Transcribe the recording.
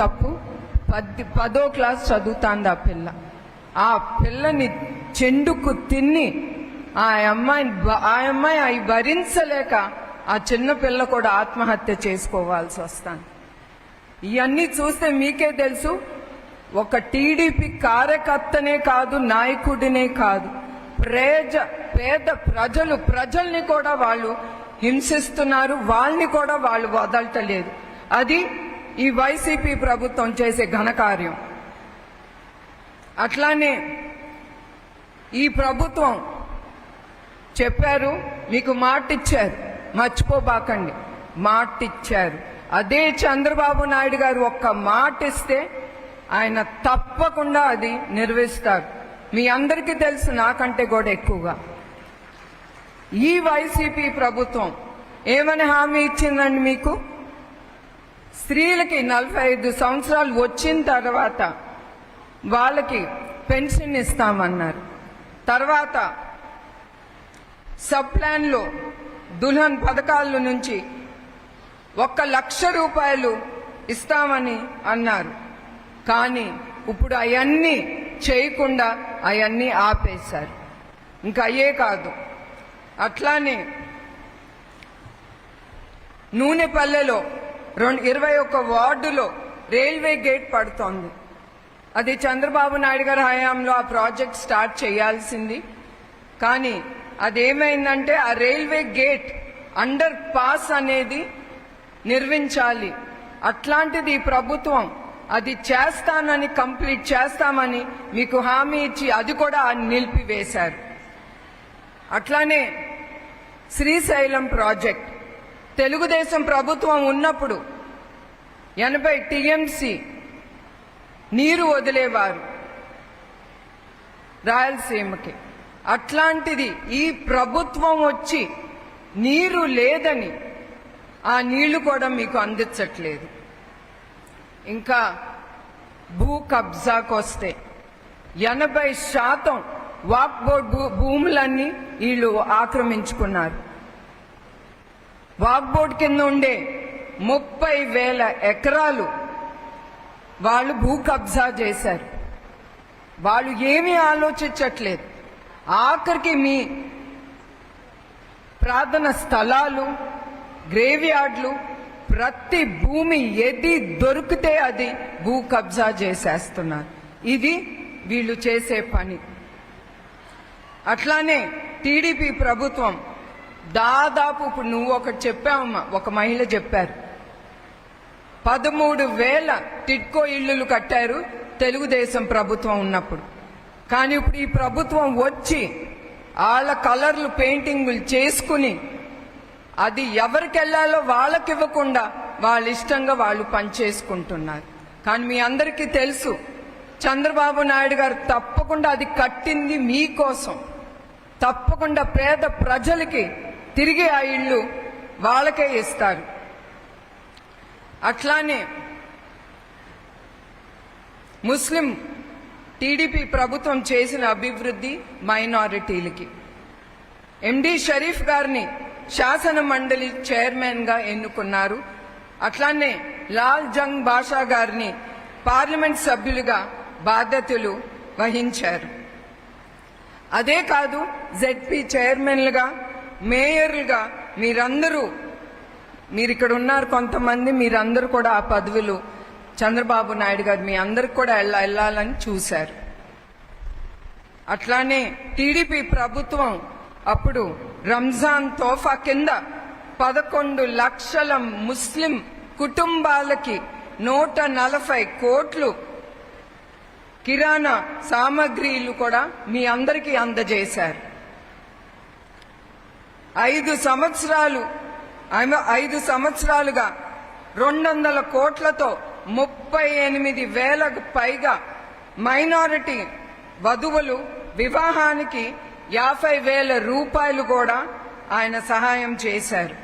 తప్పు 10వ క్లాస్ చదువుతాంది ఆ పిల్లని చెండుకు తిన్ని ఆ అమ్మాయి అవి భరించలేక ఆ చిన్న పిల్ల కూడా ఆత్మహత్య చేసుకోవాల్సి వస్తాను. ఇవన్నీ చూస్తే మీకే తెలుసు, ఒక టీడీపీ కార్యకర్తనే కాదు, నాయకుడినే కాదు, పేద ప్రజల్ని కూడా వాళ్ళు హింసిస్తున్నారు, వాళ్ళని కూడా వాళ్ళు వదలటలేదు. అది ఈ వైసీపీ ప్రభుత్వం చేసే ఘనకార్యం. అట్లానే ఈ ప్రభుత్వం చెప్పారు, మీకు మాట ఇచ్చారు, మర్చిపోబాకండి, మాట ఇచ్చారు. అదే చంద్రబాబు నాయుడు గారు ఒక్క మాట ఇస్తే ఆయన తప్పకుండా అది నిర్వహిస్తారు. మీ అందరికీ తెలుసు, నాకంటే కూడా ఎక్కువగా. ఈ వైసీపీ ప్రభుత్వం ఏమని హామీ ఇచ్చిందండి మీకు? స్త్రీలకి 45 సంవత్సరాలు వచ్చిన తర్వాత వాళ్ళకి పెన్షన్ ఇస్తామన్నారు. తర్వాత సబ్ ప్లాన్లో దుల్హన్ పథకాల నుంచి 1,00,000 రూపాయలు ఇస్తామని అన్నారు. కానీ ఇప్పుడు అవన్నీ చేయకుండా అవన్నీ ఆపేశారు. ఇంకా అయ్యే కాదు, అట్లానే నూనెపల్లెలో 21 వార్డులో రైల్వే గేట్ పడుతోంది. అది చంద్రబాబు నాయుడు గారి హయాంలో ఆ ప్రాజెక్ట్ స్టార్ట్ చేయాల్సింది. కానీ అదేమైందంటే ఆ రైల్వే గేట్ అండర్ పాస్ అనేది నిర్మించాలి. అట్లాంటిది ఈ ప్రభుత్వం అది చేస్తానని, కంప్లీట్ చేస్తామని మీకు హామీ ఇచ్చి అది కూడా నిలిపివేశారు. అట్లానే శ్రీశైలం ప్రాజెక్ట్ తెలుగుదేశం ప్రభుత్వం ఉన్నప్పుడు 80 టీఎంసీ నీరు వదిలేవారు రాయలసీమకి. అట్లాంటిది ఈ ప్రభుత్వం వచ్చి నీరు లేదని ఆ నీళ్లు కూడా మీకు అందించట్లేదు. ఇంకా భూ కబ్జాకు వస్తే 80% వాక్ బోర్డ్ భూములన్నీ వీళ్ళు ఆక్రమించుకున్నారు. వాక్ బోర్డ్ కింద ఉండే 30,000 ఎకరాలు వాళ్ళు భూ కబ్జా చేశారు. వాళ్ళు ఏమీ ఆలోచించట్లేదు. ఆఖరికి మీ ప్రార్థన స్థలాలు, గ్రేవ్ యార్డ్లు, ప్రతి భూమి ఏది దొరికితే అది భూ కబ్జా చేసేస్తున్నారు. ఇది వీళ్ళు చేసే పని. అట్లానే టీడీపీ ప్రభుత్వం దాదాపు, ఇప్పుడు నువ్వు ఒకటి చెప్పావమ్మా, ఒక మహిళ చెప్పారు, 13,000 టిడ్కో ఇళ్లు కట్టారు తెలుగుదేశం ప్రభుత్వం ఉన్నప్పుడు. కానీ ఇప్పుడు ఈ ప్రభుత్వం వచ్చి వాళ్ళ కలర్లు పెయింటింగులు చేసుకుని అది ఎవరికి వెళ్ళాలో వాళ్ళకి ఇవ్వకుండా వాళ్ళ ఇష్టంగా వాళ్ళు పనిచేసుకుంటున్నారు. కానీ మీ అందరికీ తెలుసు, చంద్రబాబు నాయుడు గారు తప్పకుండా అది కట్టింది మీకోసం, తప్పకుండా పేద ప్రజలకి తిరిగి ఆ ఇళ్ళు వాళ్ళకే ఇస్తారు. అట్లానే ముస్లిం టీడీపీ ప్రభుత్వం చేసిన అభివృద్ధి మైనారిటీలకి ఎండి షరీఫ్ గారిని శాసన మండలి చైర్మన్ గా ఎన్నుకున్నారు. అట్లానే లాల్ జంగ్ బాషా గారిని పార్లమెంట్ సభ్యులుగా బాధ్యతలు వహించారు. అదే కాదు, జెడ్పీ చైర్మన్లుగా, మేయర్లుగా మీరు ఇక్కడ ఉన్నారు కొంతమంది, మీరందరూ కూడా ఆ పదవులు చంద్రబాబు నాయుడు గారు మీ అందరికి కూడా వెళ్ళాలని చూశారు. అట్లానే టీడీపీ ప్రభుత్వం అప్పుడు రంజాన్ తోఫా కింద 11 లక్షల ముస్లిం కుటుంబాలకి 140 కోట్లు కిరాణా సామగ్రిలు కూడా మీ అందరికీ అందజేశారు. 5 సంవత్సరాలుగా 200 కోట్లతో 38,000కు పైగా మైనారిటీ వధువులు వివాహానికి 50,000 రూపాయలు కూడా ఆయన సహాయం చేశారు.